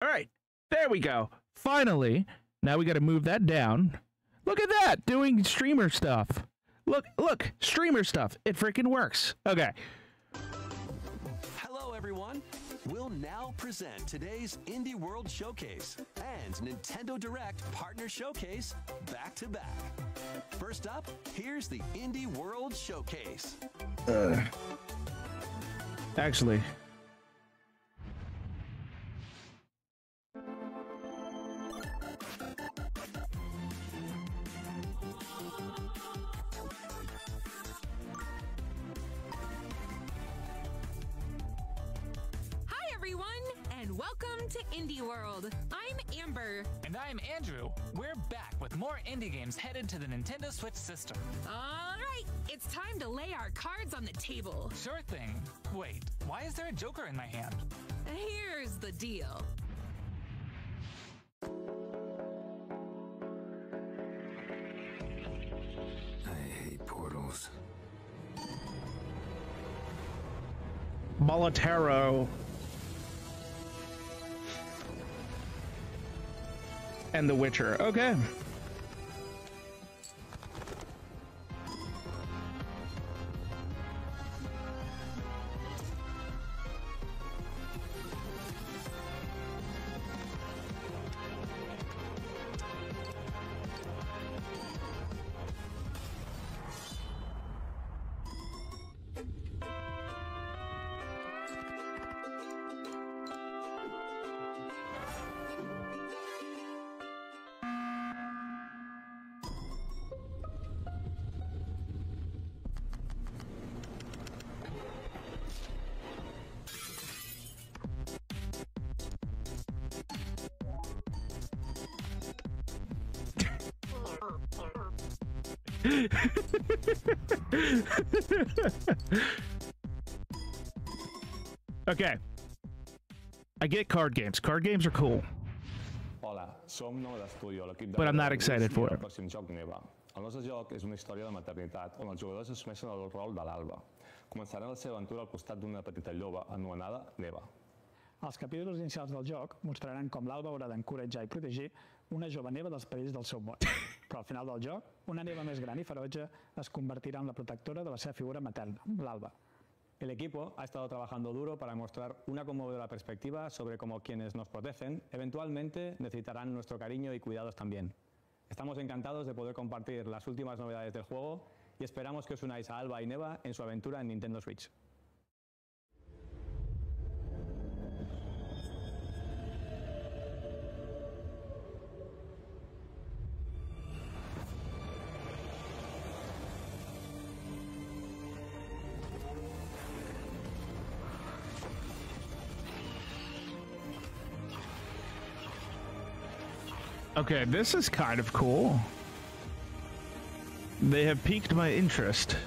All right, there we go. Finally, now we got to move that down. Look at that, doing streamer stuff. Look, streamer stuff. It freaking works. Okay. Hello, everyone. We'll now present today's Indie World Showcase and Nintendo Direct Partner Showcase back to back. First up, here's the Indie World Showcase. Actually. Welcome to Indie World. I'm Amber. And I'm Andrew. We're back with more indie games headed to the Nintendo Switch system. All right, it's time to lay our cards on the table. Sure thing. Wait, why is there a Joker in my hand? Here's the deal. I hate portals. Molotero. And The Witcher. Okay. Okay. I get card games. Card games are cool. Hola, som nou d'estudi, l'equip de... But I'm not excited for it. El pròxim joc Neva. El nostre joc és una història de maternitat on els jugadors assumeixen el rol de l'Alba. Començaran la seva aventura al costat d'una petita lloba anomenada Neva. Els capítols inicials del joc mostraran com l'Alba haurà d'encoratjar i protegir una jove neva dels perills del seu món. Però al final del joc, una neva més gran i ferotge es convertirà en la protectora de la seva figura materna, l'Alba. El equipo ha estado trabajando duro para mostrar una conmovedora perspectiva sobre cómo quienes nos protegen eventualmente necesitarán nuestro cariño y cuidados también. Estamos encantados de poder compartir las últimas novedades del juego y esperamos que os unáis a Alba y Neva en su aventura en Nintendo Switch. Okay, this is kind of cool. They have piqued my interest.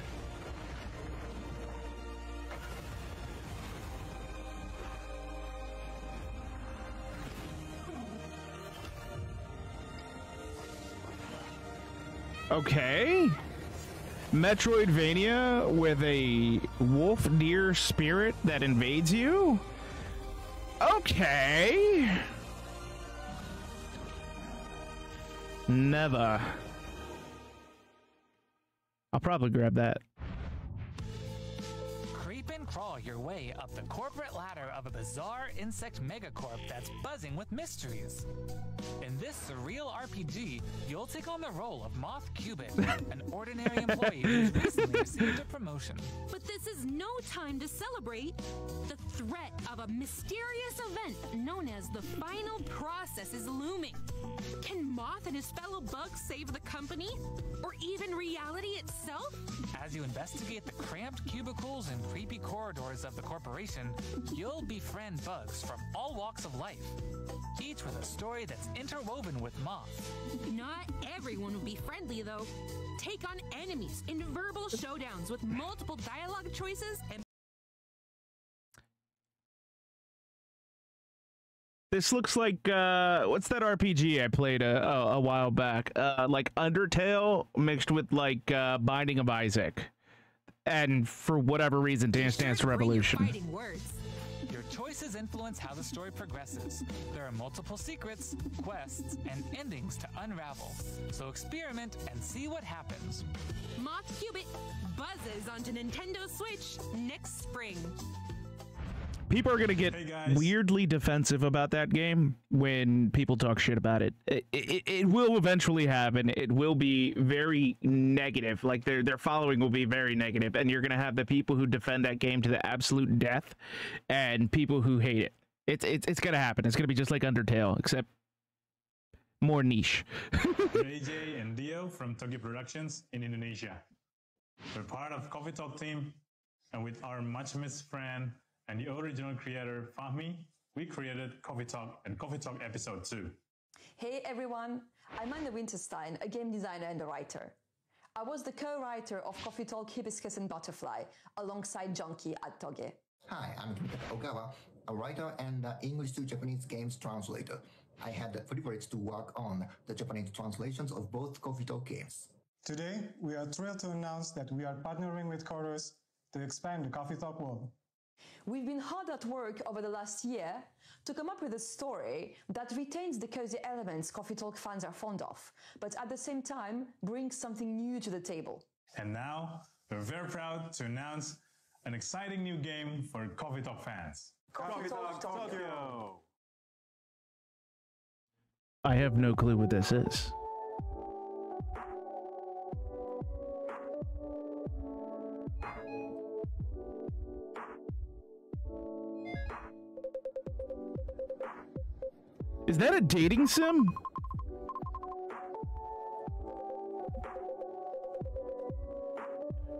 Okay. Metroidvania with a wolf deer spirit that invades you? Okay. Never. I'll probably grab that. Creep and crawl your way up the corporate ladder of a bizarre insect megacorp that's buzzing with mysteries. In this surreal RPG, you'll take on the role of Moth Cubit, an ordinary employee who's recently received a promotion. But this is no time to celebrate. The threat of a mysterious event known as the final process is looming. Can Moth and his fellow bugs save the company? Or even reality itself? As you investigate the cramped cubicles and creepy corridors of the corporation, you'll befriend bugs from all walks of life, each with a story that's interwoven with Moth. Not everyone will be friendly, though. Take on enemies in verbal showdowns with multiple dialogue choices and... This looks like, what's that RPG I played a while back? Like Undertale mixed with, like, Binding of Isaac. And for whatever reason, Dance Dance Revolution. Your choices influence how the story progresses. There are multiple secrets, quests, and endings to unravel. So experiment and see what happens. Moth Cubit buzzes onto Nintendo Switch next spring. People are going to get weirdly defensive about that game when people talk shit about it. It will eventually happen. It will be very negative. Like their following will be very negative, and you're going to have the people who defend that game to the absolute death and people who hate it. It's going to happen. It's going to be just like Undertale, except more niche. We're AJ and Dio from Tokyo Productions in Indonesia. We're part of Coffee Talk team, and with our much missed friend and the original creator, Fahmi, we created Coffee Talk and Coffee Talk Episode 2. Hey everyone, I'm Anna Winterstein, a game designer and a writer. I was the co-writer of Coffee Talk Hibiscus and Butterfly, alongside Junkie at Toge. Hi, I'm Kimita Ogawa, a writer and English to Japanese games translator. I had the privilege to work on the Japanese translations of both Coffee Talk games. Today, we are thrilled to announce that we are partnering with Chorus to expand the Coffee Talk world. We've been hard at work over the last year to come up with a story that retains the cozy elements Coffee Talk fans are fond of, but at the same time brings something new to the table. And now, we're very proud to announce an exciting new game for Coffee Talk fans. Coffee Talk Tokyo! I have no clue what this is. Is that a dating sim?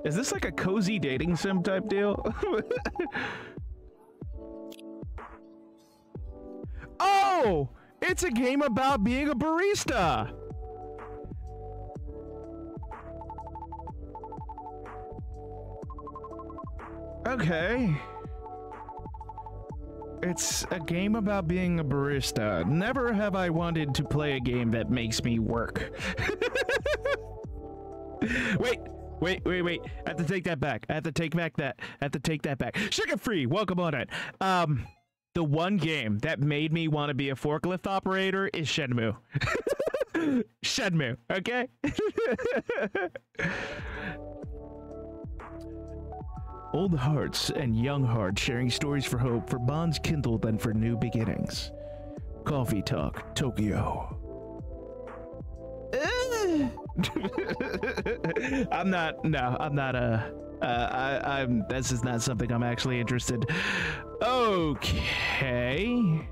Is this like a cozy dating sim type deal? Oh! It's a game about being a barista! Okay. It's a game about being a barista. Never have I wanted to play a game that makes me work. Wait. I have to take that back. I have to take that back. Sugar Free, welcome on it. The one game that made me want to be a forklift operator is Shenmue. Shenmue, okay? Old hearts and young hearts sharing stories for hope, for bonds kindled and for new beginnings. Coffee Talk Tokyo. This is not something I'm actually interested. Okay.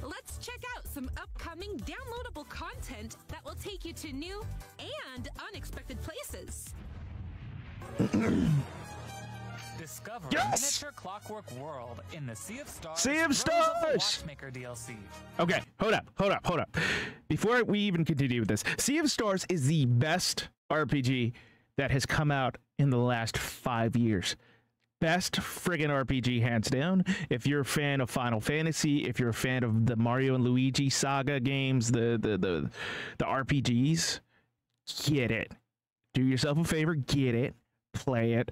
Let's check out some upcoming downloadable content that will take you to new and unexpected places. Discover Yes! a miniature clockwork world in the Sea of Stars. Sea of Stars! Watchmaker DLC. Okay, hold up. Before we even continue with this, Sea of Stars is the best RPG that has come out in the last 5 years. Best friggin' RPG, hands down. If you're a fan of Final Fantasy, if you're a fan of the Mario and Luigi saga games, the RPGs, get it. Do yourself a favor, get it, play it.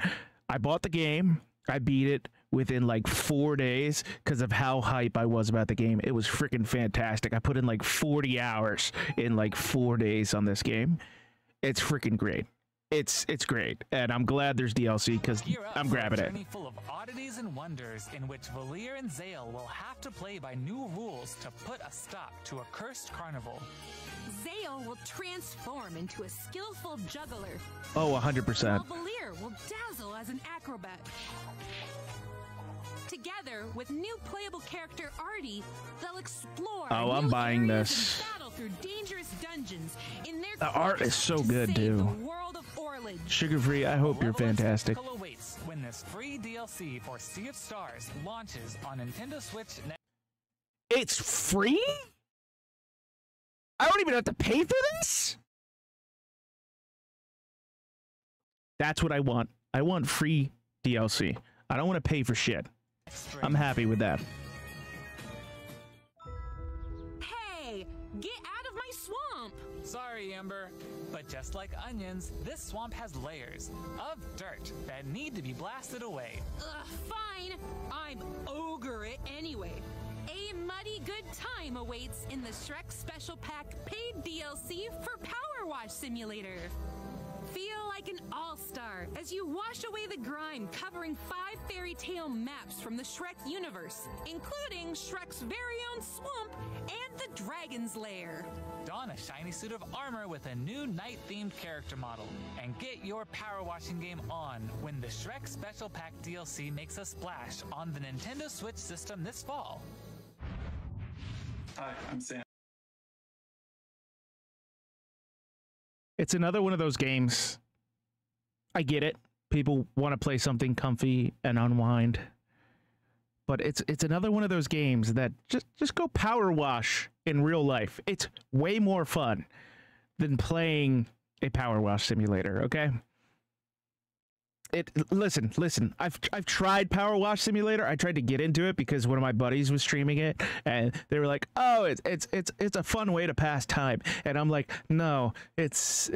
I bought the game. I beat it within like 4 days because of how hype I was about the game. It was freaking fantastic. I put in like 40 hours in like 4 days on this game. It's freaking great. It's great, and I'm glad there's DLC because I'm grabbing it. Full of oddities and wonders in which Valir and Zale will have to play by new rules to put a stop to a cursed carnival. Zale will transform into a skillful juggler. Oh, 100%. While Valir will dazzle as an acrobat. Together with new playable character Artie, they'll explore. Oh, I'm buying this. Battle through dangerous dungeons in their The art is so good too. the world of Orlage. Sugar Free, I hope you're fantastic. Awaits when this free DLC for Sea of Stars launches on Nintendo Switch. It's free? I don't even have to pay for this? That's what I want. I want free DLC. I don't want to pay for shit. I'm happy with that. Hey, get out of my swamp! Sorry, Amber. But just like onions, this swamp has layers of dirt that need to be blasted away. Ugh, fine. I'm ogre it anyway. A muddy good time awaits in the Shrek Special Pack paid DLC for Power Wash Simulator. Feel like an all-star as you wash away the grime, covering 5 fairy tale maps from the Shrek universe, including Shrek's very own swamp and the Dragon's Lair. Don a shiny suit of armor with a new night-themed character model, and get your power washing game on when the Shrek Special Pack DLC makes a splash on the Nintendo Switch system this fall. Hi, I'm Sam. It's another one of those games. I get it. People want to play something comfy and unwind. But it's another one of those games that just go power wash in real life. It's way more fun than playing a power wash simulator, okay? Listen. I've tried Power Wash Simulator. I tried to get into it because one of my buddies was streaming it, and they were like, "Oh, it's a fun way to pass time." And I'm like, "No, it's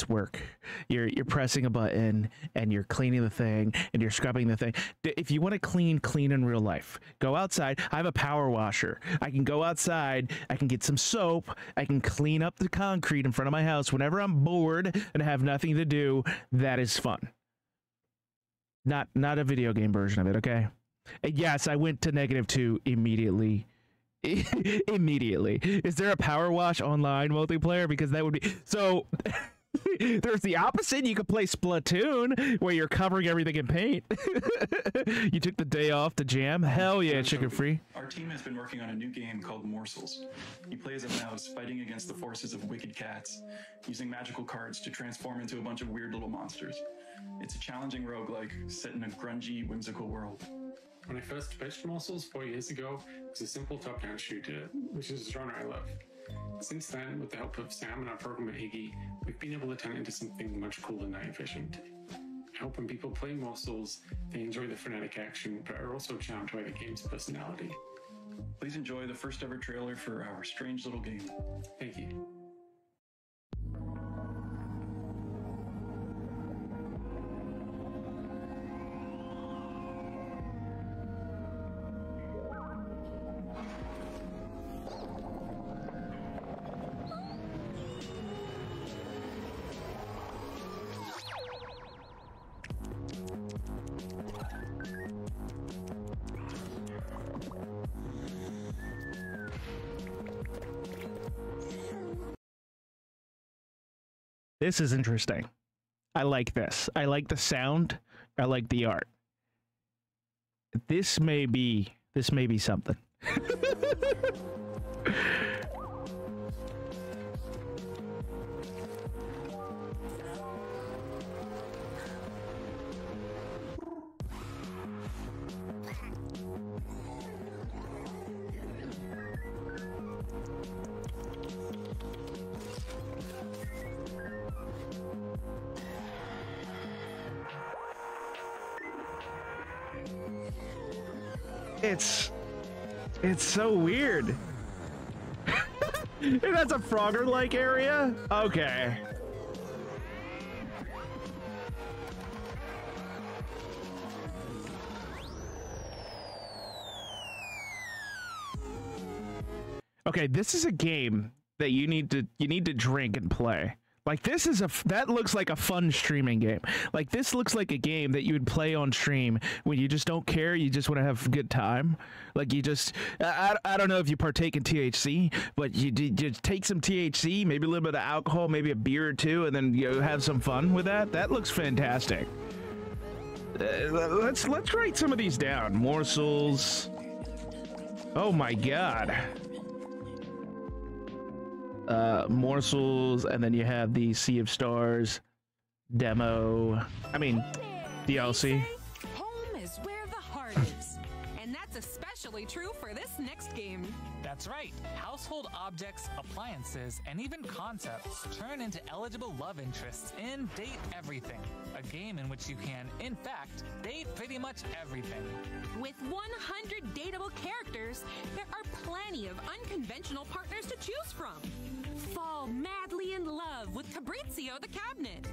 work. You're pressing a button and you're cleaning the thing and you're scrubbing the thing. If you want to clean in real life, go outside. I have a power washer. I can go outside. I can get some soap. I can clean up the concrete in front of my house whenever I'm bored and have nothing to do. That is fun. Not a video game version of it, okay? And yes, I went to -2 immediately. Immediately. Is there a power wash online multiplayer? Because that would be so. There's the opposite. You could play Splatoon where you're covering everything in paint. You took the day off to jam. Hell yeah, chicken free. Our team has been working on a new game called Morsels. You play as a mouse fighting against the forces of wicked cats, using magical cards to transform into a bunch of weird little monsters. It's a challenging roguelike set in a grungy, whimsical world. When I first pitched Morsels 4 years ago, it was a simple top-down shooter, which is a genre I love. Since then, with the help of Sam and our programmer Iggy, we've been able to turn it into something much cooler and night efficient. I hope when people play Morsels, they enjoy the frenetic action, but are also charmed by the game's personality. Please enjoy the first ever trailer for our strange little game. Thank you. This is interesting. I like this. I like the sound. I like the art. This may be something. It's so weird. That's a Frogger-like area? Okay. Okay, this is a game that you need to drink and play. Like that looks like a fun streaming game. Like this looks like a game that you would play on stream when you just don't care, you just want to have a good time. Like you just, I don't know if you partake in THC, but you just take some THC, maybe a little bit of alcohol, maybe a beer or two, and then you have some fun with that. That looks fantastic. Let's write some of these down. Morsels. Oh my god. Morsels, and then you have the Sea of Stars demo. I mean, DLC. Home is is where the heart is. And that's especially true for this next game. That's right. Household objects, appliances, and even concepts turn into eligible love interests in Date Everything, a game in which you can, in fact, date pretty much everything. With 100 dateable characters, there are plenty of unconventional partners to choose from. Fall madly in love with Fabrizio the Cabinet.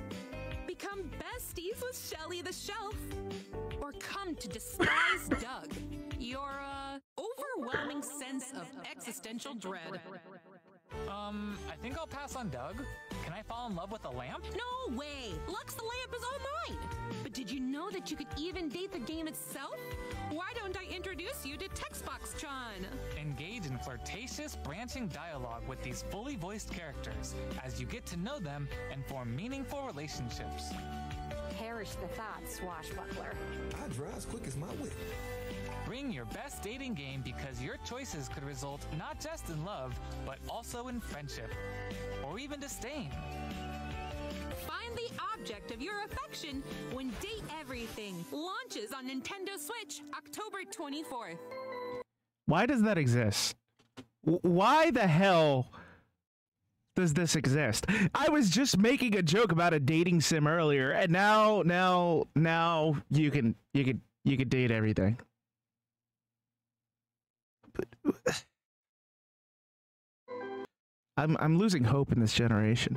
Become besties with Shelly the Shelf. Or come to despise Doug, your overwhelming sense of existential dread. I think I'll pass on Doug. Can I fall in love with a lamp? No way! Lux the Lamp is all mine! But did you know that you could even date the game itself? Why don't I introduce you to Textbox-chan? Engage in flirtatious, branching dialogue with these fully voiced characters as you get to know them and form meaningful relationships. Perish the thought, swashbuckler. I drive as quick as my whip. Bring your best dating game because your choices could result not just in love, but also in friendship, or even disdain. Find the object of your affection when Date Everything launches on Nintendo Switch October 24th. Why does that exist? Why the hell does this exist? I was just making a joke about a dating sim earlier, and now you can date everything. But I'm losing hope in this generation.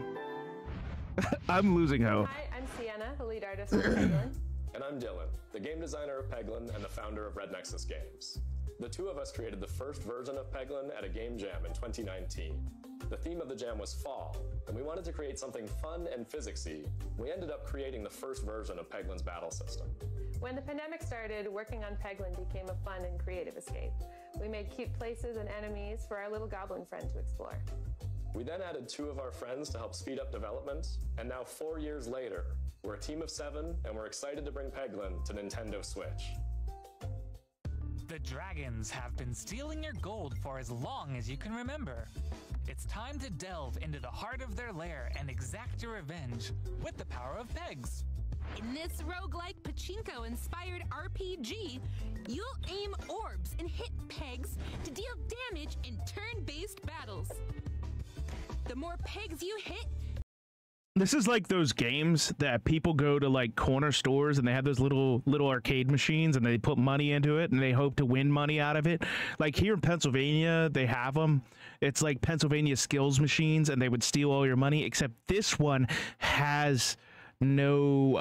I'm losing hope. Hi, I'm Sienna, the lead artist for Peglin. And I'm Dylan, the game designer of Peglin and the founder of Red Nexus Games. The two of us created the first version of Peglin at a game jam in 2019. The theme of the jam was fall, and we wanted to create something fun and physicsy. We ended up creating the first version of Peglin's battle system. When the pandemic started, working on Peglin became a fun and creative escape. We made cute places and enemies for our little goblin friend to explore. We then added 2 of our friends to help speed up development, and now 4 years later, we're a team of 7, and we're excited to bring Peglin to Nintendo Switch. The dragons have been stealing your gold for as long as you can remember. It's time to delve into the heart of their lair and exact your revenge with the power of pegs. In this roguelike pachinko-inspired RPG, you'll aim orbs and hit pegs to deal damage in turn-based battles. The more pegs you hit, This is like those games that people go to like corner stores and they have those little arcade machines and they put money into it and they hope to win money out of it. Like here in Pennsylvania, they have them. It's like Pennsylvania skills machines and they would steal all your money, except this one has no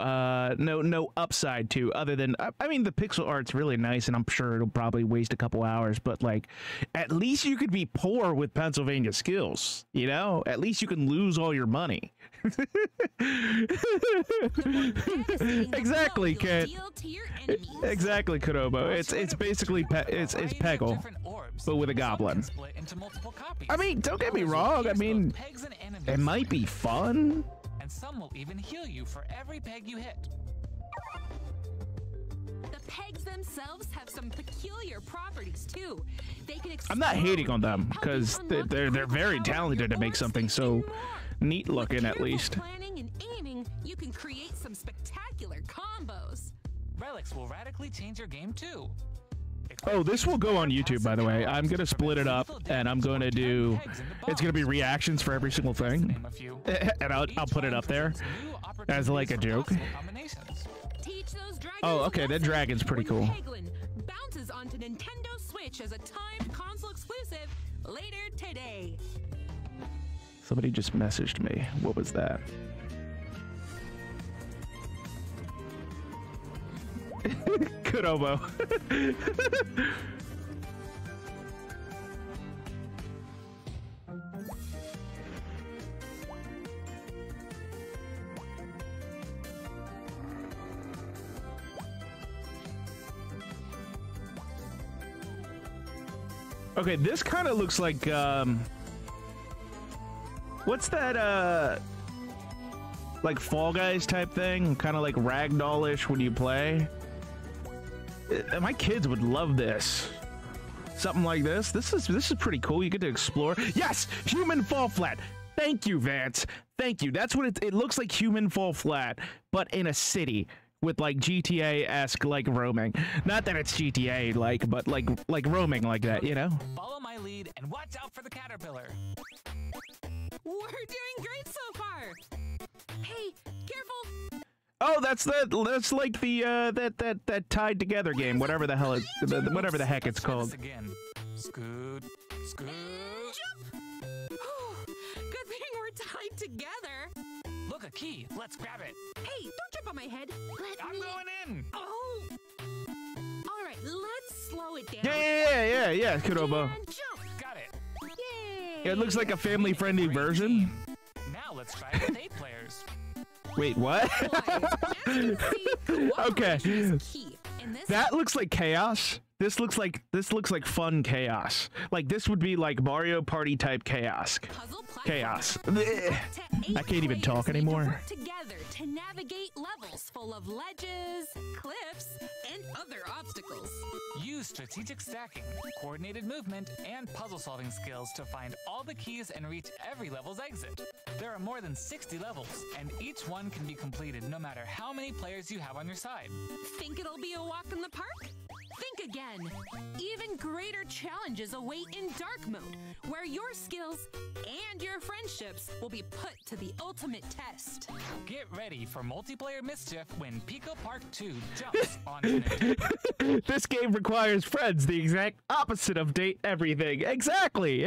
upside to, other than, I mean, the pixel art's really nice and I'm sure it'll probably waste a couple hours, but like at least you could be poor with Pennsylvania skills, you know? At least you can lose all your money. Exactly, kid. Exactly, Kurobo. It's basically it's Peggle, but with a goblin. I mean, don't get me wrong. I mean, it might be fun. And some will even heal you for every peg you hit. the pegs themselves have some peculiar properties too. They can I'm not hating on them because they're very talented to make something so neat looking, at least. Planning and aiming, you can create some spectacular combos. Relics will radically change your game too. Oh, this will go on YouTube, by the way. I'm going to split it up, and I'm going to do... It's going to be reactions for every single thing. And I'll put it up there as like a joke. Oh, okay, that dragon's pretty cool. Bounces onto Nintendo Switch as a timed console exclusive later today. Somebody just messaged me. What was that? Kurobo. Okay, this kind of looks like what's that like Fall Guys type thing, kind of like ragdollish when you play. My kids would love this. Something like this. This is pretty cool. You get to explore. Yes, Human Fall Flat. Thank you, Vance. Thank you. That's what it looks like. Human Fall Flat, but in a city with like GTA-esque like roaming. Not that it's GTA like, but like roaming like that, you know? Follow my lead and watch out for the caterpillar. We're doing great so far. Hey, careful. Oh, that's like the that tied together game, whatever the hell it, whatever the heck it's called. Again. Scoot, scoot. Good thing we're tied together. Look, a key. Let's grab it. Hey, don't jump on my head. I'm going in. Oh. All right, let's slow it down. Yeah, Kurobo. Got it. Yay. It looks like a family-friendly version. Now let's try it with 8 players. Wait, what? Okay. That looks like chaos. This looks like fun chaos. Like this would be like Mario Party type chaos. Chaos. I can't even talk anymore. Together to navigate levels full of ledges, cliffs, and other obstacles. Use strategic stacking, coordinated movement, and puzzle-solving skills to find all the keys and reach every level's exit. There are more than 60 levels, and each one can be completed no matter how many players you have on your side. Think it'll be a walk in the park? Think again. Even greater challenges await in dark mode, where your skills and your friendships will be put to the ultimate test. Get ready for multiplayer mischief when Pico Park 2 jumps on Nintendo. This game requires friends, the exact opposite of date everything. Exactly.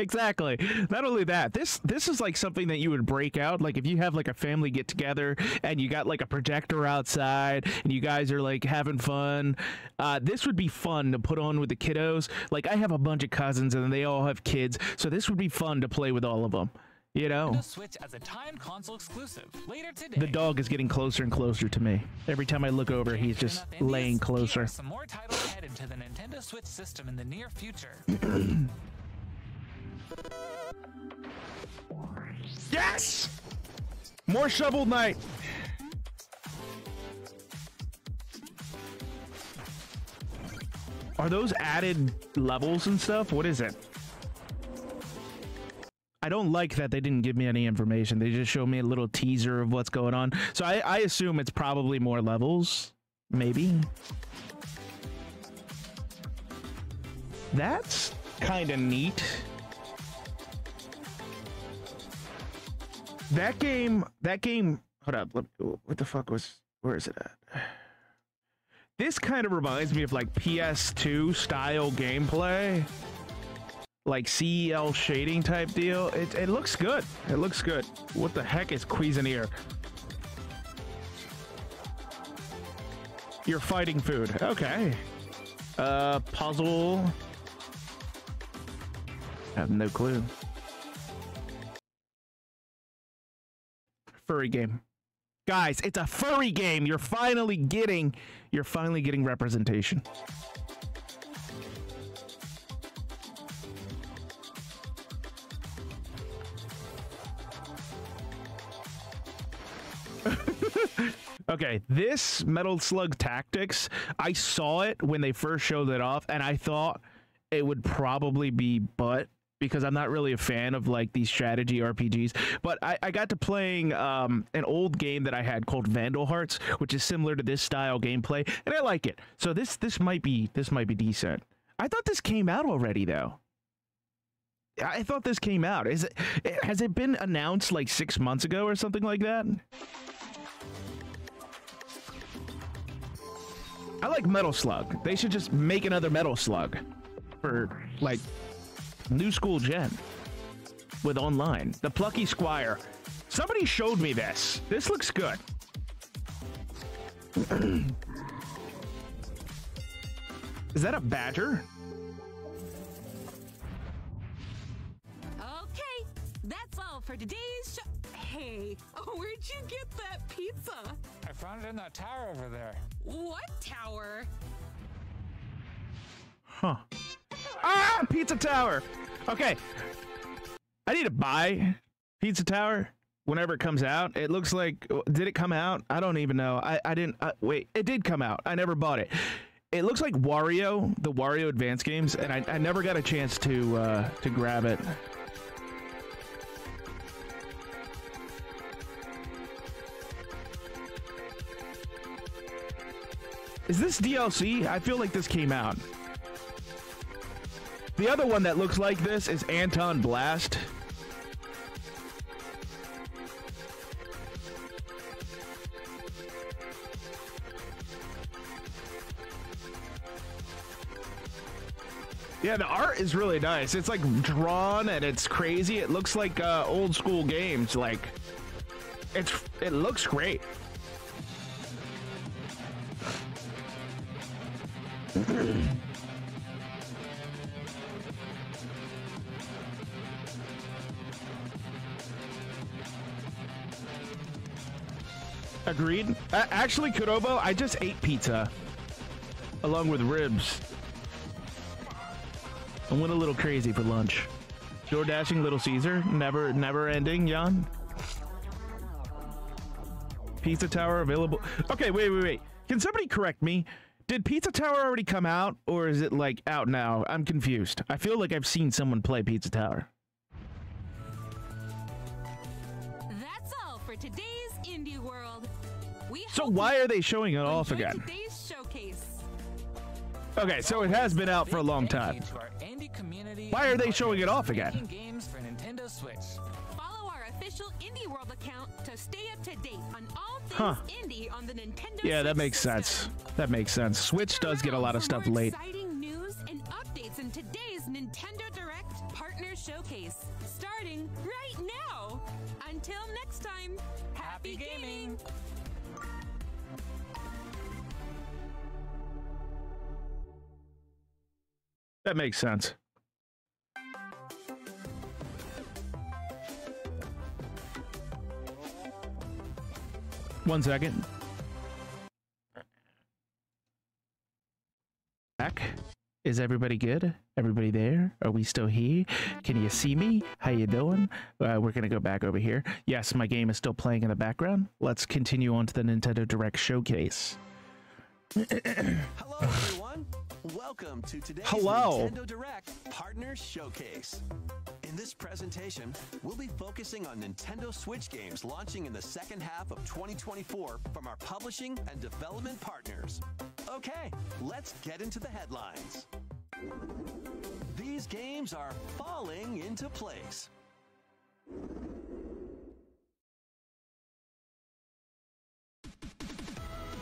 Not only that, this is like something that you would break out, like if you have like a family get together and you got like a projector outside and you guys are like having fun. This would be fun to put on with the kiddos. Like I have a bunch of cousins and they all have kids, so this would be fun to play with all of them. You know? Nintendo Switch as a timed console exclusive later today. The dog is getting closer and closer to me. Every time I look over, he's just laying closer. Some more titles headed to the Nintendo Switch system in the near future. Yes! More Shovel Knight. Are those added levels and stuff? What is it? I don't like that they didn't give me any information. They just showed me a little teaser of what's going on. So I assume it's probably more levels. Maybe. That's kind of neat. That game, hold up, what the fuck where is it at? This kind of reminds me of like PS2 style gameplay. Like CEL shading type deal. It looks good. It looks good. What the heck is Cuisinier? You're fighting food. Okay. Puzzle. I have no clue. Furry game. Guys, it's a furry game. You're finally getting representation. Okay, this Metal Slug Tactics, I saw it when they first showed it off, and I thought it would probably be butt, because I'm not really a fan of like these strategy RPGs. But I got to playing an old game that I had called Vandal Hearts, which is similar to this style gameplay, and I like it. So this might be decent. I thought this came out already though. I thought this came out. Has it been announced like 6 months ago or something like that? I like Metal Slug. They should just make another Metal Slug for like new school gen with online. The Plucky Squire. Somebody showed me this. This looks good. Is that a badger? Okay, that's all for today's show. Hey, where'd you get that pizza? I found it in that tower over there. What tower? Huh. Ah, Pizza Tower. Okay. I need to buy Pizza Tower whenever it comes out. It looks like, did it come out? I don't even know. I didn't, wait, it did come out. I never bought it. It looks like Wario, the Wario Advance games, and I never got a chance to grab it. Is this DLC? I feel like this came out. The other one that looks like this is Anton Blast. Yeah, the art is really nice. It's like drawn and it's crazy. It looks like old school games. Like, it looks great. Agreed. Actually, Kurobo, I just ate pizza along with ribs. I went a little crazy for lunch. Door dashing Little Caesar, never ending, Jan. Pizza Tower available. Okay, wait. Can somebody correct me? Did Pizza Tower already come out, or is it like out now? I'm confused. I feel like I've seen someone play Pizza Tower. That's all for today's Indie World. So why are they showing it off again? Today's showcase. Okay, so it has been out for a long time. Why are they showing it off again? Games for Nintendo Switch. Follow our official Indie World account to stay up to date on all things indie on the Nintendo Yeah, that Switch makes system. sense. That makes sense. Switch does get a lot of stuff For more late. exciting news and updates in today's Nintendo Direct Partner Showcase, starting right now. Until next time, happy gaming. That makes sense. One second. Back. Is everybody good? Everybody there? Are we still here? Can you see me? How you doing? We're gonna go back over here. Yes, my game is still playing in the background. Let's continue on to the Nintendo Direct Showcase. Hello, everyone. Welcome to today's Nintendo Direct Partner Showcase. In this presentation, we'll be focusing on Nintendo Switch games launching in the second half of 2024 from our publishing and development partners. Okay, let's get into the headlines. These games are falling into place.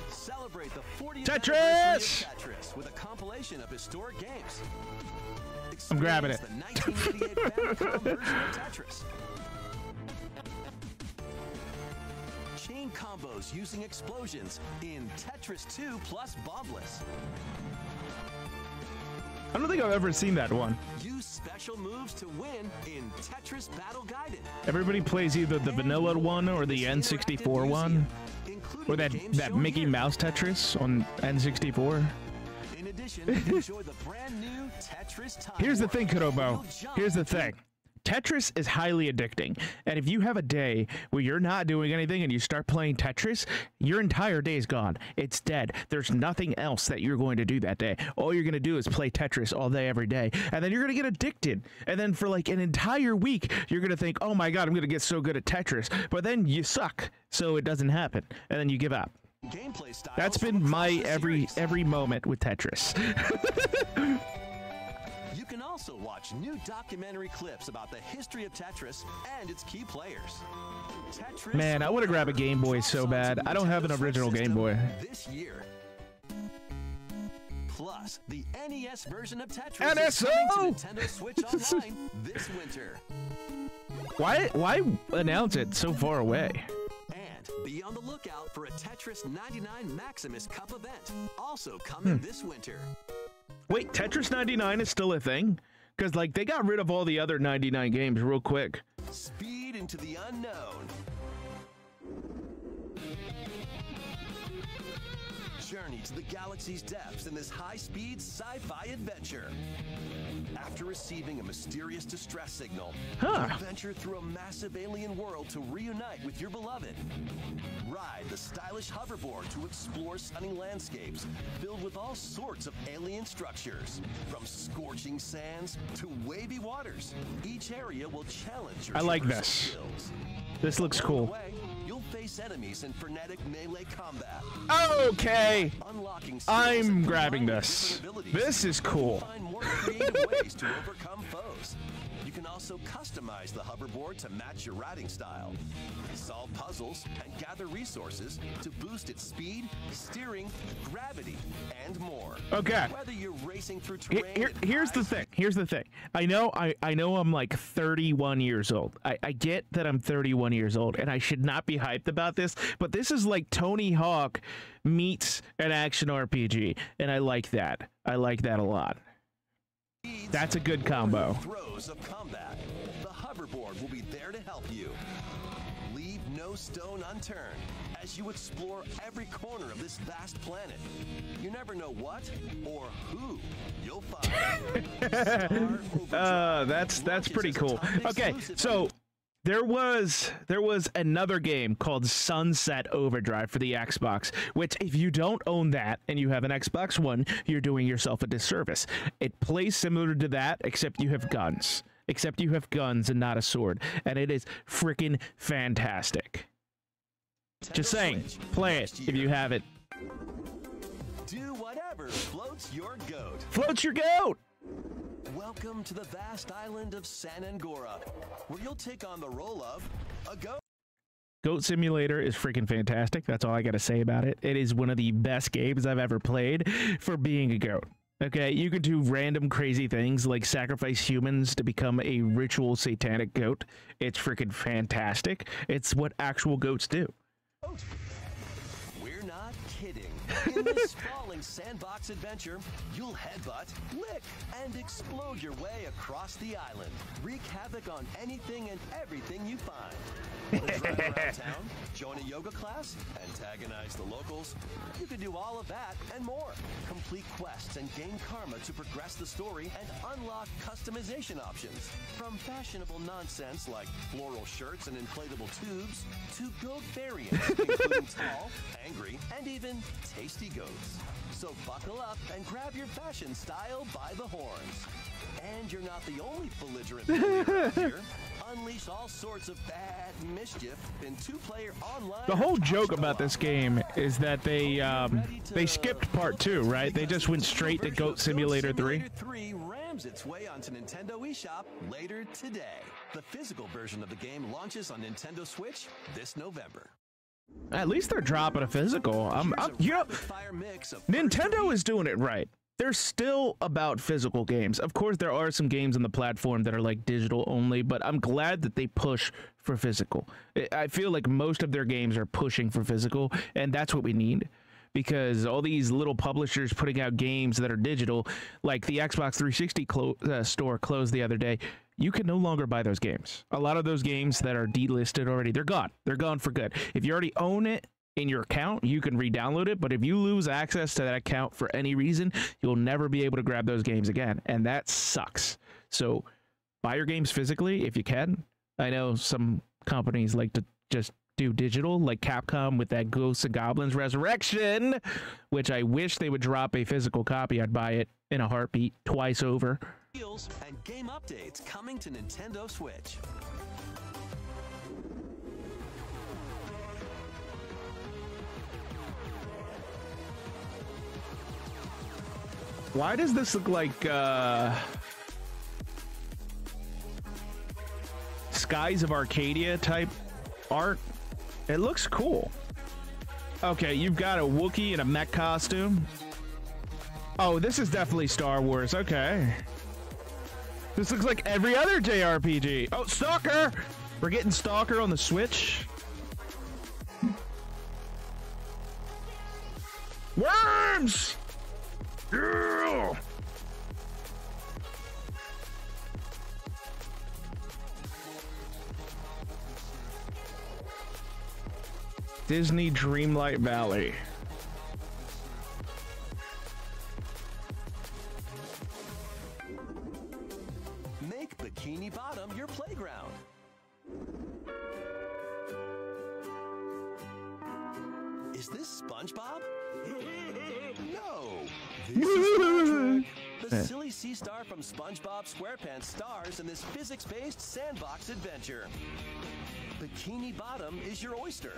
Celebrate the 40th anniversary of Tetris with a compilation of historic games. I'm grabbing it. The 1988 Famicom version of Tetris. Chain combos using explosions in Tetris 2 plus Bombless. I don't think I've ever seen that one. Use special moves to win in Tetris Battle Guided. Everybody plays either the vanilla one or the N64 one, or that Mickey Mouse Tetris on N64. In addition, enjoy the brand new Tetris Time. Here's the thing, Kurobo. Here's the thing. Tetris is highly addicting, and if you have a day where you're not doing anything and you start playing Tetris, your entire day is gone. It's dead. There's nothing else that you're going to do that day. All you're going to do is play Tetris all day, every day, and then you're going to get addicted. And then for like an entire week, you're going to think, oh my God, I'm going to get so good at Tetris. But then you suck, so it doesn't happen, and then you give up. That's been my every moment with Tetris. You can also watch new documentary clips about the history of Tetris and its key players. Tetris Man, I want to grab a Game Boy so bad. I don't have an original Game Boy. This year. Plus, the NES version of Tetris is NSO! coming to Nintendo Switch Online this winter. Why announce it so far away? And be on the lookout for a Tetris 99 Maximus Cup event, also coming this winter. Wait, Tetris 99 is still a thing? Because, like, they got rid of all the other 99 games real quick. Speed into the unknown. Journey to the galaxy's depths in this high-speed sci-fi adventure. After receiving a mysterious distress signal, you venture through a massive alien world to reunite with your beloved. Ride the stylish hoverboard to explore stunning landscapes filled with all sorts of alien structures. From scorching sands to wavy waters, each area will challenge your I like traversal this. skills. This looks Along the cool. way, you'll face enemies in frenetic melee combat. Okay, Unlocking I'm grabbing this. This is cool. Find more creative ways to overcome foes. You can also customize the hoverboard to match your riding style, solve puzzles, and gather resources to boost its speed, steering, gravity, and more. Okay. Whether you're racing through terrain, Here's the thing. Here's the thing. I know I'm like 31 years old. I get that I'm 31 years old, and I should not be hyped about this, but this is like Tony Hawk meets an action RPG, and I like that. I like that a lot. That's a good combo. Throes of combat. The hoverboard will be there to help you. Leave no stone unturned as you explore every corner of this vast planet. You never know what or who you'll find. That's pretty cool. Okay, so there was another game called Sunset Overdrive for the Xbox, which if you don't own that and you have an Xbox One, you're doing yourself a disservice. It plays similar to that, except you have guns. Except you have guns and not a sword. And it is freaking fantastic. Just saying, play it if you have it. Do whatever floats your goat. Floats your goat! Welcome to the vast island of San Angora, where you'll take on the role of a goat. Goat Simulator is freaking fantastic. That's all I got to say about it. It is one of the best games I've ever played for being a goat. Okay, you can do random crazy things like sacrifice humans to become a ritual satanic goat. It's freaking fantastic. It's what actual goats do. We're not kidding. In this sprawling sandbox adventure, you'll headbutt, lick, and explode your way across the island. Wreak havoc on anything and everything you find. Want to drive around town, join a yoga class, antagonize the locals? You can do all of that and more. Complete quests and gain karma to progress the story and unlock customization options. From fashionable nonsense like floral shirts and inflatable tubes to goat variants, including tall, angry, and even tasty goats. So buckle up and grab your fashion style by the horns. And you're not the only belligerent bully around here. Unleash all sorts of bad mischief in two-player online. The whole joke about this game is that they skipped part 2, right? They just went straight to Goat Simulator 3. 3 rams its way onto Nintendo eShop later today. The physical version of the game launches on Nintendo Switch this November. At least they're dropping a physical. You know, Nintendo is doing it right. They're still about physical games. Of course, there are some games on the platform that are like digital only, but I'm glad that they push for physical. I feel like most of their games are pushing for physical, and that's what we need. Because all these little publishers putting out games that are digital, like the Xbox 360 store closed the other day, you can no longer buy those games. A lot of those games that are delisted already, they're gone. They're gone for good. If you already own it in your account, you can re-download it, but if you lose access to that account for any reason, you'll never be able to grab those games again, and that sucks. So buy your games physically if you can. I know some companies like to just do digital, like Capcom with that Ghosts and Goblins Resurrection, which I wish they would drop a physical copy. I'd buy it in a heartbeat, twice over. And game updates coming to Nintendo Switch. Why does this look like Skies of Arcadia type art? It looks cool. Okay, you've got a Wookiee in a mech costume. Oh, this is definitely Star Wars. Okay. This looks like every other JRPG. Oh, Stalker! We're getting Stalker on the Switch. Worms! Yeah! Disney Dreamlight Valley. Make Bikini Bottom your playground. Is this SpongeBob? No. This is Patrick, the silly sea star from SpongeBob SquarePants stars in this physics-based sandbox adventure. Bikini Bottom is your oyster.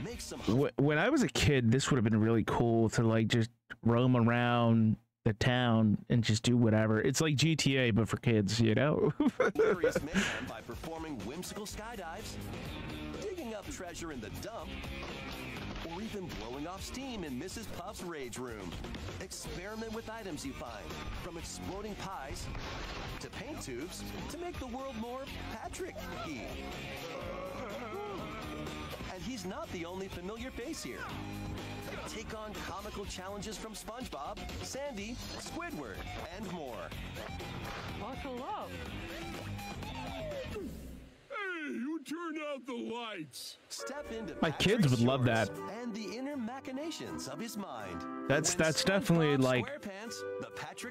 Make some. When I was a kid, this would have been really cool to like just roam around the town and just do whatever. It's like GTA, but for kids, you know? Glorious mayhem by performing whimsical skydives, digging up treasure in the dump, or even blowing off steam in Mrs. Puff's rage room. Experiment with items you find, from exploding pies to paint tubes to make the world more Patrick-y. And he's not the only familiar face here. Take on comical challenges from SpongeBob, Sandy, Squidward, and more. Buckle up. Hey, you turn out the lights. Step into My kids would love that. And the inner machinations of his mind. That's definitely like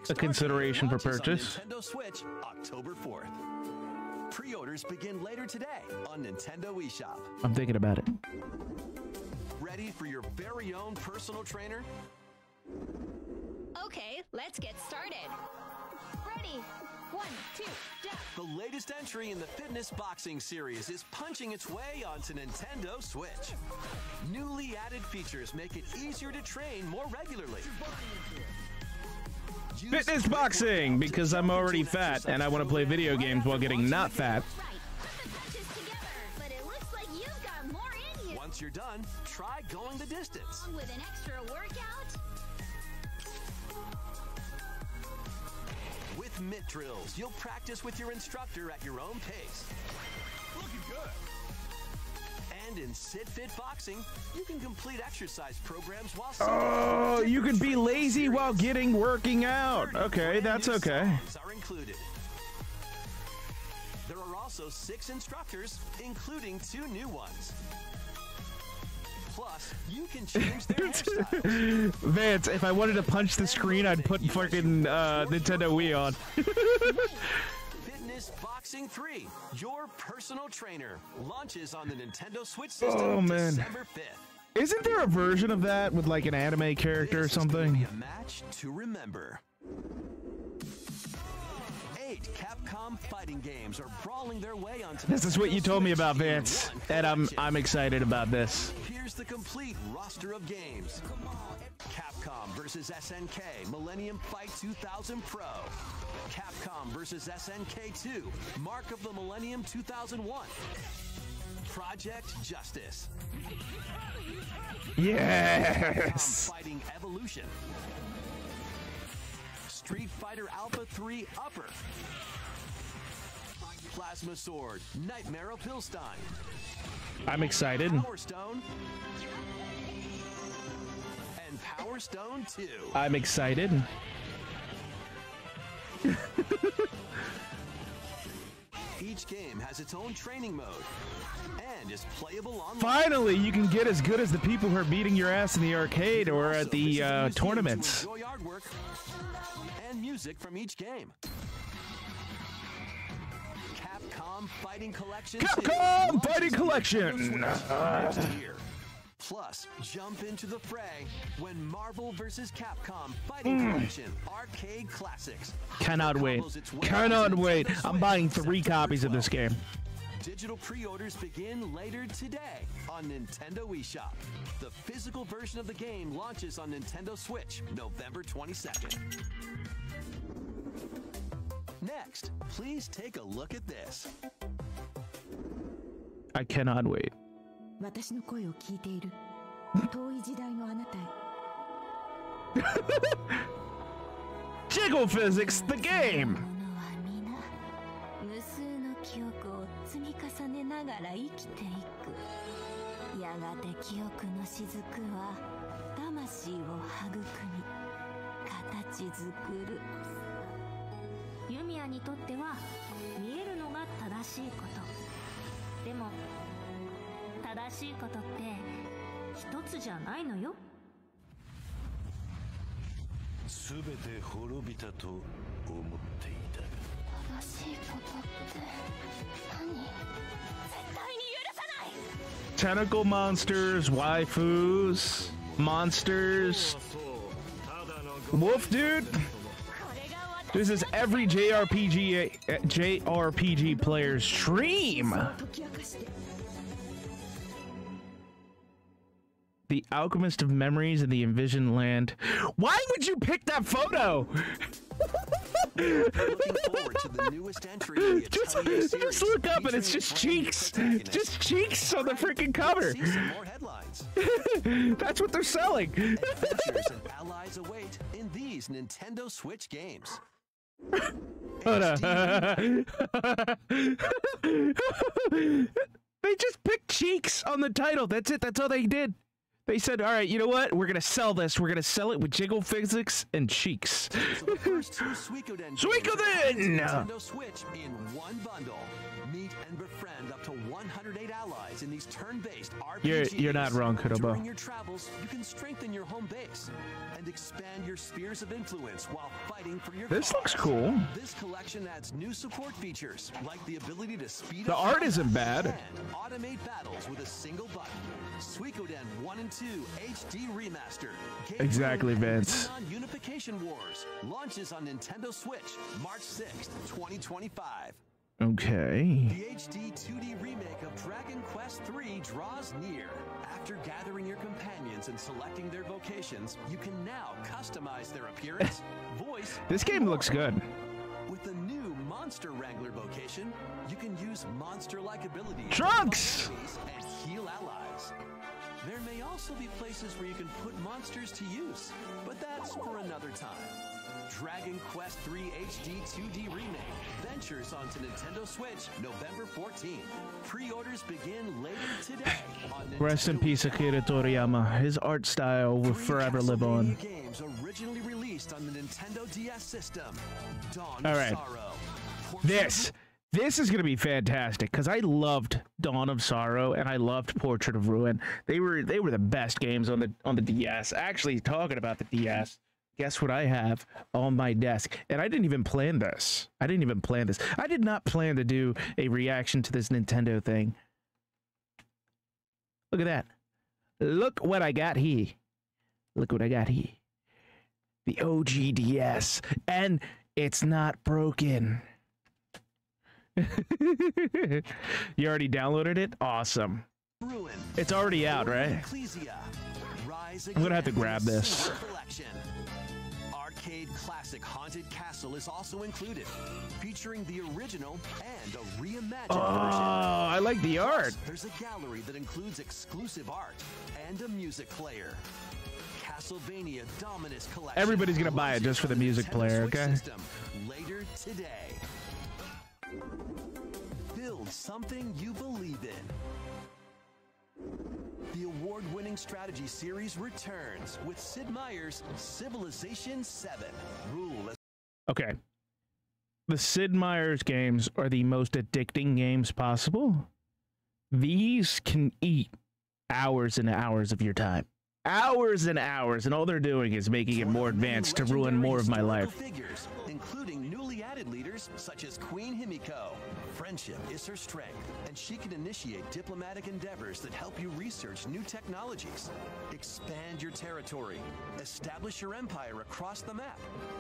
a consideration for purchase. Nintendo Switch, October 4th. Pre-orders begin later today on Nintendo eShop. I'm thinking about it. Ready for your very own personal trainer? Okay, let's get started. Ready? 1, 2, jump. The latest entry in the fitness boxing series is punching its way onto Nintendo Switch. Newly added features make it easier to train more regularly. Fitness boxing, because I'm already fat and I want to play video games while getting not fat. Once you're done, try going the distance. With an extra workout? With mitt drills, you'll practice with your instructor at your own pace. Looking good. And in Sit Fit Boxing, you can complete exercise programs while Oh, you can be lazy while working out. Okay, that's okay. Are included. There are also 6 instructors, including 2 new ones. Plus, you can change their hairstyle. Vance, if I wanted to punch the screen, I'd put fucking Nintendo Wii on. Fitness Boxing 3, your personal trainer, launches on the Nintendo Switch system December 5th. Isn't there a version of that with like an anime character or something? A match to remember. 8 Capcom fighting games are brawling their way onto This is what you told me about, Vance, and I'm excited about this. Here's the complete roster of games. Capcom vs. SNK Millennium Fight 2000 Pro. Capcom vs. SNK 2 Mark of the Millennium 2001. Project Justice. Yes! Capcom Fighting Evolution. Street Fighter Alpha 3 Upper. Plasma Sword Nightmare of Hillstein. I'm excited. Power Stone. And Power Stone 2. I'm excited. Each game has its own training mode and is playable online. Finally, you can get as good as the people who are beating your ass in the arcade or at the tournaments. Enjoy artwork and music from each game. Capcom Fighting Collection. Capcom Fighting Collection. Plus, jump into the fray when Marvel vs. Capcom Fighting Collection Arcade Classics. Cannot wait. Cannot wait. I'm buying 3 copies of this game. Digital pre-orders begin later today on Nintendo eShop. The physical version of the game launches on Nintendo Switch November 22nd. Next, please take a look at this. I cannot wait. 私の声を聞いている遠い時代のあなたへ Jiggle Physics, the game! 無数の記憶を積み重ねながら生きていくやがて記憶の雫は魂を育み形作るユミヤにとっては見えるのが正しいことでも正しいことって一つじゃないのよすべて滅びたと思っていた正しいことって何絶対に許さない Tentacle monsters, waifus, monsters. Wolf dude? This is every JRPG player's dream. The Alchemist of Memories in the Envisioned Land. Why would you pick that photo? Looking forward to the newest entry in the Atelier series, just look up and it's just cheeks. Just cheeks on the freaking cover. See some more headlines. That's what they're selling. Adventures and allies await in these Nintendo Switch games. Hold on. They just picked cheeks on the title. That's it. That's all they did. They said, all right, you know what? We're going to sell this. We're going to sell it with jiggle physics and cheeks. So the first two Suikoden Nintendo Switch in one bundle. Meet and befriend up to 108 allies in these turn-based RPGs. You're not wrong, Kurobo. During your travels, you can strengthen your home base and expand your spheres of influence while fighting for your This cause. looks cool. This collection adds new support features like the ability to speed The up art isn't bad. and automate battles with a single button. Suikoden 1 and 2 HD Remaster. Exactly, Vince. Digimon Unification Wars launches on Nintendo Switch March 6th, 2025. Okay. The HD 2D remake of Dragon Quest III draws near. After gathering your companions and selecting their vocations, you can now customize their appearance, voice. This game looks good. With the new Monster Wrangler vocation, you can use monster-like abilities Trunks! to fight enemies and heal allies. There may also be places where you can put monsters to use, but that's for another time. Dragon Quest III HD 2D Remake ventures onto Nintendo Switch November 14th. Pre-orders begin later today on Nintendo. Rest in peace, Akira Toriyama. His art style will forever live on. Games originally released on the Nintendo DS system. Dawn All of right. Sorrow. This is going to be fantastic because I loved Dawn of Sorrow and I loved Portrait of Ruin. They were the best games on the DS. Actually, talking about the DS, guess what I have on my desk? And I didn't even plan this. I did not plan to do a reaction to this Nintendo thing. Look at that. Look what I got here. Look what I got here. The OG DS. And it's not broken. You already downloaded it? Awesome. It's already out, right? I'm gonna have to grab this. Arcade classic Haunted Castle is also included, featuring the original and a reimagined version. I like the art. There's a gallery that includes exclusive art and a music player. Castlevania Dominus Collection. Everybody's gonna buy it just for the music player, okay? Later today. Build something you believe in. The award-winning strategy series returns with Sid Meier's Civilization 7. Rule as Okay. The Sid Meier's games are the most addicting games possible. These can eat hours and hours of your time. Hours and hours, and all they're doing is making it more advanced to ruin more of my life. figures, including newly added leaders such as Queen Himiko. Friendship is her strength, and she can initiate diplomatic endeavors that help you research new technologies, expand your territory, establish your empire across the map,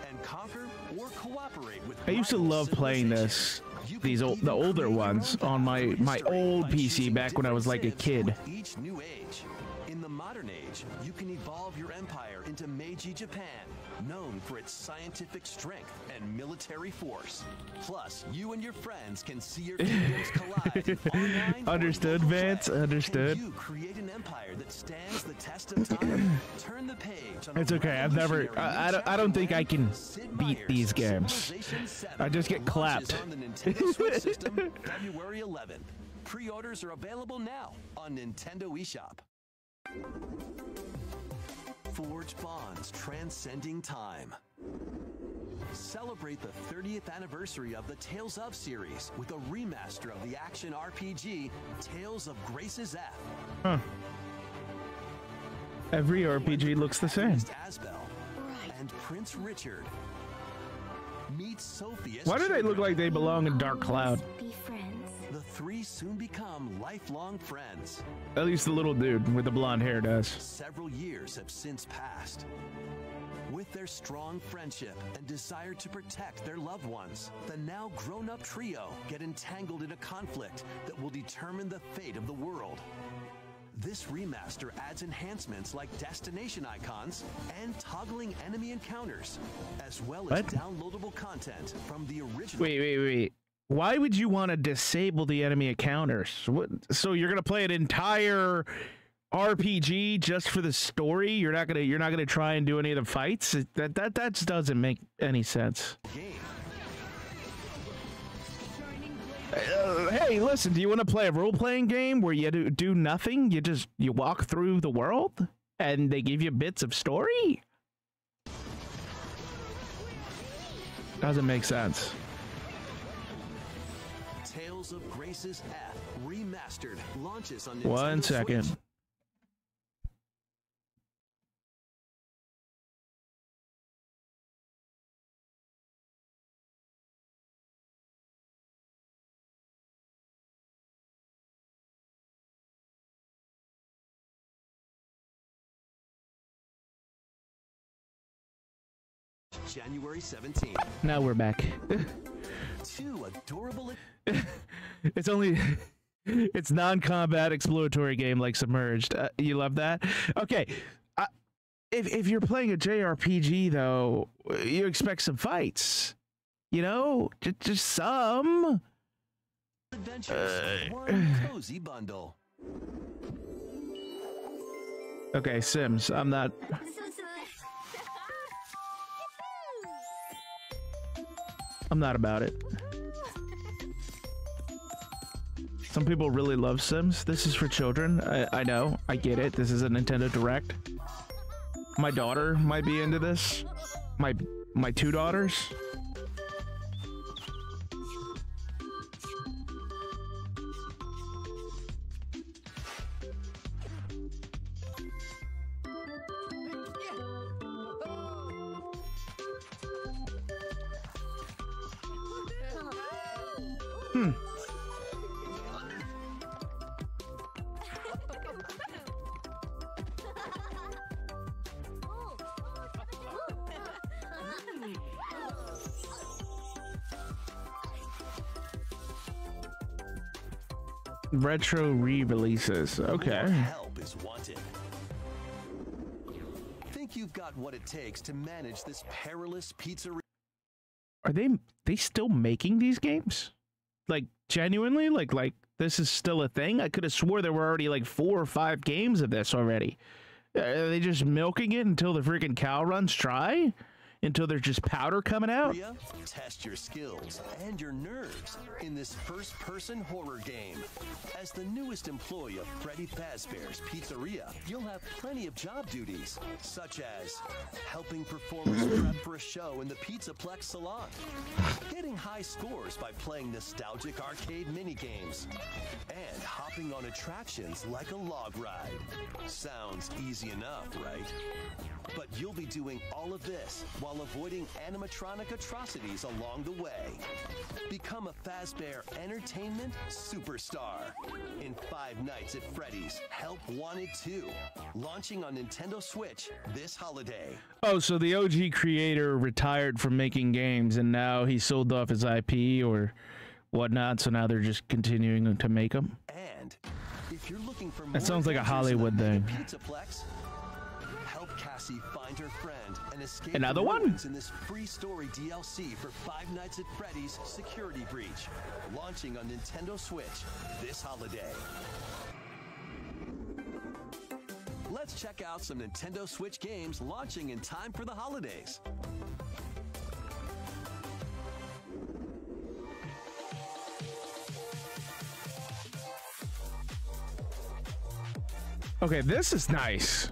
and conquer or cooperate with. I used to love playing the older ones on my old PC back when I was like a kid. Each new age. In the modern age, you can evolve your empire into Meiji Japan, known for its scientific strength and military force. Plus, you and your friends can see your kingdoms collide online. Understood, Vance. Understood. Can you create an empire that stands the test of time? Turn the page on It's okay. I've never. I don't think I can beat these games. I just get clapped. On the Nintendo Switch system, February 11th. Pre-orders are available now on Nintendo eShop. Forge bonds transcending time. Celebrate the 30th anniversary of the Tales of series with a remaster of the action RPG Tales of Grace's F. Huh. Every RPG looks the same. Asbel and Prince Richard. Meet Sophie. Why do they look like they belong in Dark Cloud? The three soon become lifelong friends. At least the little dude with the blonde hair does. Several years have since passed. With their strong friendship and desire to protect their loved ones. The now grown-up trio get entangled in a conflict that will determine the fate of the world. This remaster adds enhancements like destination icons and toggling enemy encounters, as well as downloadable content from the original. Wait. Why would you want to disable the enemy encounters? So you're gonna play an entire RPG just for the story? You're not gonna try and do any of the fights? That just doesn't make any sense. Hey, listen, do you want to play a role-playing game where you do nothing? You walk through the world and they give you bits of story? Doesn't make sense. Tales of Grace's F Remastered launches on Nintendo One second. Switch. January 17th. Now we're back. Two adorable. It's non-combat exploratory game like Submerged. You love that? Okay. If you're playing a JRPG though, you expect some fights. You know, just some. Adventures, one cozy bundle. Okay, Sims. I'm not. I'm not about it. Some people really love Sims. This is for children. I know. I get it. This is a Nintendo Direct. My daughter might be into this. My two daughters. Retro re-releases. Okay. Help is wanted. Think you've got what it takes to manage this perilous pizzeria? Are they still making these games? Like genuinely? Like this is still a thing? I could have swore there were already like 4 or 5 games of this already. Are they just milking it until the freaking cow runs dry? Until there's just powder coming out? Test your skills and your nerves in this first-person horror game. As the newest employee of Freddy Fazbear's Pizzeria, you'll have plenty of job duties, such as helping performers prep for a show in the Pizzaplex salon, getting high scores by playing nostalgic arcade minigames, and hopping on attractions like a log ride. Sounds easy enough, right? But you'll be doing all of this while avoiding animatronic atrocities along the way. Become a Fazbear Entertainment superstar in 5 Nights at Freddy's Help Wanted 2, launching on Nintendo Switch this holiday. Oh, so the OG creator retired from making games and now he sold off his IP or whatnot, so now they're just continuing to make them? And if you're looking for that sounds like a Hollywood thing. Pizzaplex, help Cassie find her friend and escape another one in this free story DLC for 5 Nights at Freddy's Security Breach, launching on Nintendo Switch this holiday. Let's check out some Nintendo Switch games launching in time for the holidays. Okay, this is nice.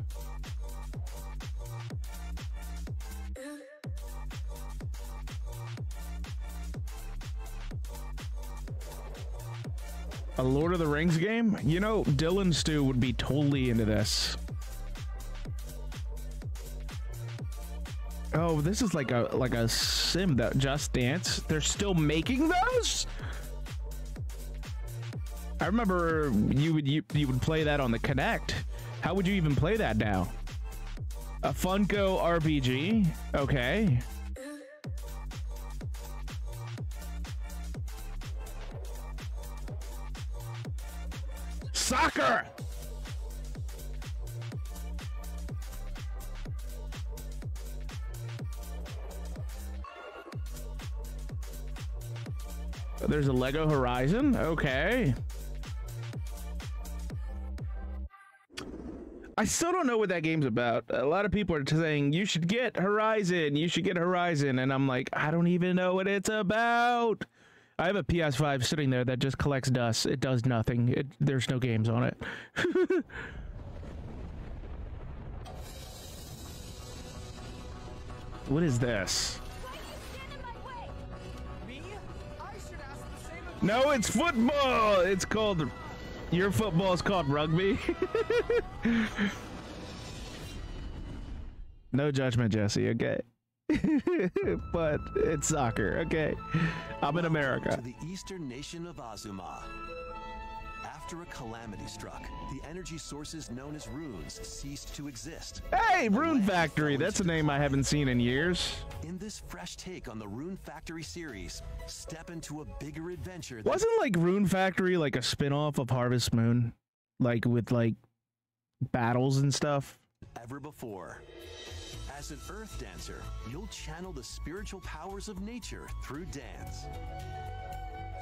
A Lord of the Rings game? You know, Dylan Stu would be totally into this. Oh, this is like a sim that Just Dance. They're still making those? I remember you would play that on the Kinect. How would you even play that now? A Funko RPG. Okay. Soccer! There's a Lego Horizon. Okay. I still don't know what that game's about. A lot of people are saying, you should get Horizon. You should get Horizon. And I'm like, I don't even know what it's about. I have a PS5 sitting there that just collects dust. It does nothing. There's no games on it. What is this? No, it's football. It's called... Your football is called rugby. No judgment, Jesse, okay? But it's soccer, okay? I'm in America. To the eastern nation of Azuma. After a calamity struck, the energy sources known as runes ceased to exist. Hey, Rune Factory! That's a name I haven't seen in years. In this fresh take on the Rune Factory series, step into a bigger adventure. Wasn't like Rune Factory like a spin-off of Harvest Moon? Like with like battles and stuff? Ever before. As an earth dancer, you'll channel the spiritual powers of nature through dance.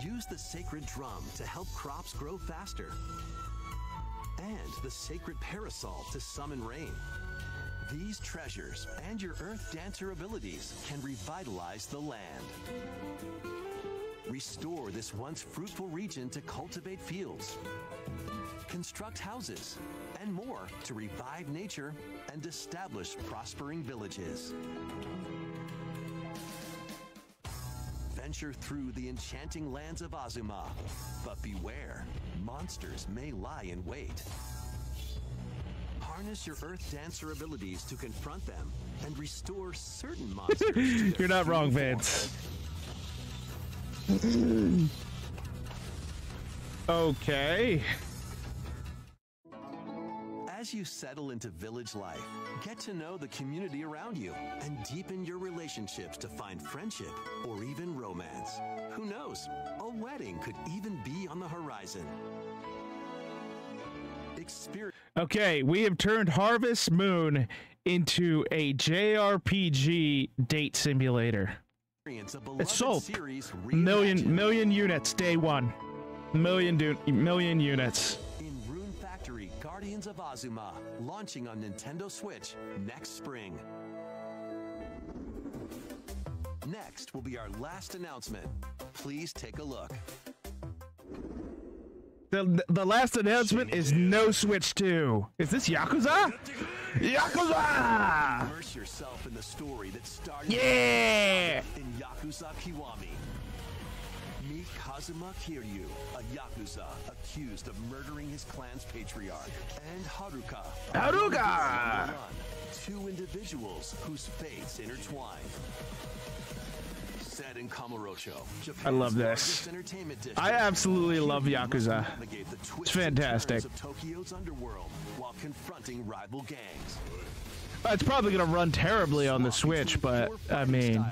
Use the sacred drum to help crops grow faster. And the sacred parasol to summon rain. These treasures and your earth dancer abilities can revitalize the land. Restore this once fruitful region to cultivate fields. Construct houses and more to revive nature and establish prospering villages. Venture through the enchanting lands of Azuma, but beware, monsters may lie in wait. Harness your Earth Dancer abilities to confront them and restore certain monsters. To You're not wrong, Vance. Okay. As you settle into village life, get to know the community around you and deepen your relationships to find friendship or even romance. Who knows? A wedding could even be on the horizon. Okay, we have turned Harvest Moon into a JRPG date simulator. It's sold. Million units day one. Million units. Guardians of Azuma, launching on Nintendo Switch next spring. Next will be our last announcement. Please take a look. The last announcement is no Switch 2. Is this Yakuza? Yakuza! Immerse yourself in the story that started in Yakuza Kiwami. Meet Kazuma Kiryu, a Yakuza accused of murdering his clan's patriarch, and Haruka, two individuals whose fates intertwine. Set in Kamurocho, Japan's I love this. I absolutely love Yakuza. It's fantastic. Of Tokyo's underworld while confronting rival gangs. It's probably going to run terribly on the Switch, but I mean,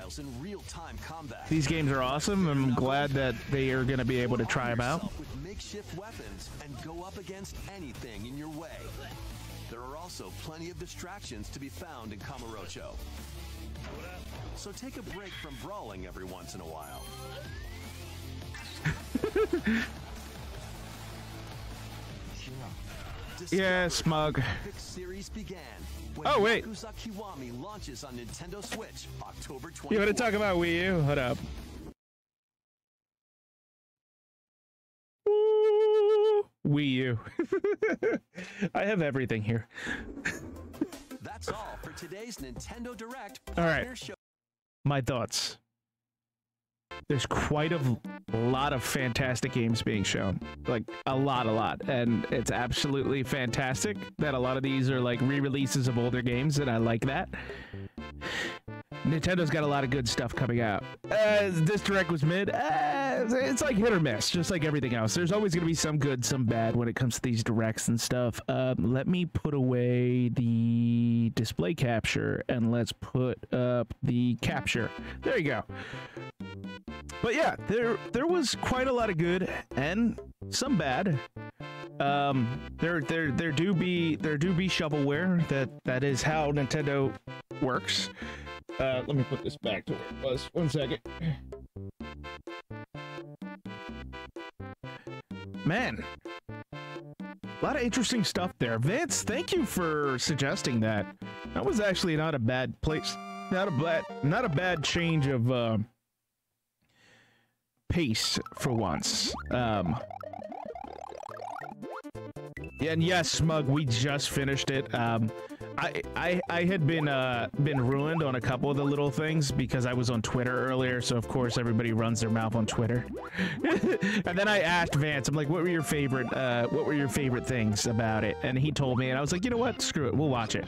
these games are awesome. I'm glad that they are going to be able to try them out. With makeshift weapons and go up against anything in your way. There are also plenty of distractions to be found in Kamurocho. So take a break from brawling every once in a while. Yeah, smug. Series began. Oh wait. Yakuza Kiwami launches on Nintendo Switch October 24th. You want to talk about Wii U? Hold up. Wii U. I have everything here. That's all for today's Nintendo Direct. All right. My thoughts. There's quite a lot of fantastic games being shown. Like, a lot. And it's absolutely fantastic that a lot of these are like re-releases of older games, and I like that. Nintendo's got a lot of good stuff coming out. This direct was mid. It's like hit or miss, just like everything else. There's always going to be some good, some bad when it comes to these directs and stuff. Let me put away the display capture and let's put up the capture. There you go. But yeah, there was quite a lot of good and some bad. There do be shovelware. That is how Nintendo works. Let me put this back to where it was. 1 second. Man, a lot of interesting stuff there. Vance, thank you for suggesting that. That was actually not a bad place. Not a bad change of pace for once. Yeah, and yes, Smug, we just finished it. I had been ruined on a couple of the little things because I was on Twitter earlier, so of course everybody runs their mouth on Twitter. And then I asked Vance, I'm like, what were your favorite things about it? And he told me, and I was like, you know what? Screw it, we'll watch it.